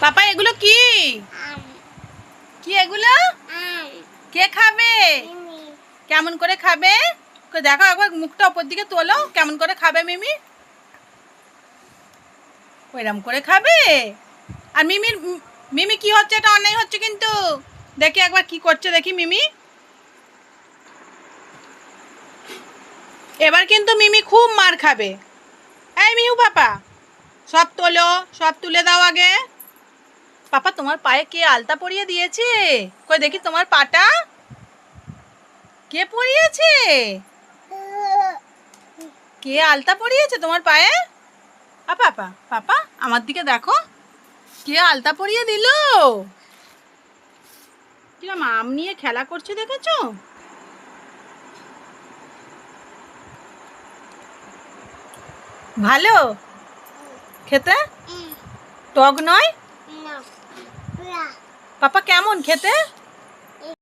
পাপা এগুলো কি কি এগুলো কে খাবে? কেমন করে খাবে? দেখো একবার মুখটা উপর দিকে তোলো, কেমন করে খাবে মিমি? ওইরকম করে খাবে। আর মিমি কি হচ্ছে? এটা অন্যায় হচ্ছে কিন্তু। দেখি একবার কি করছে, দেখি মিমি। এবার কিন্তু মিমি খুব মার খাবে। এই মিহু পাপা, সব তোলো, সব তুলে দাও আগে। পাপা তোমার পায়ে কে আলতা পরিয়ে দিয়েছে? কই দেখি তোমার পাটা কে পরিয়েছে? কে আলতা পরিয়েছে তোমার পায়ে? পাপা পাপা আমার দিকে দেখো, কে আলতা পরিয়ে দিল? কিরম আম নিয়ে খেলা করছে দেখেছো? ভালো খেতে? টক নয়? পাপা কেমন খেতে?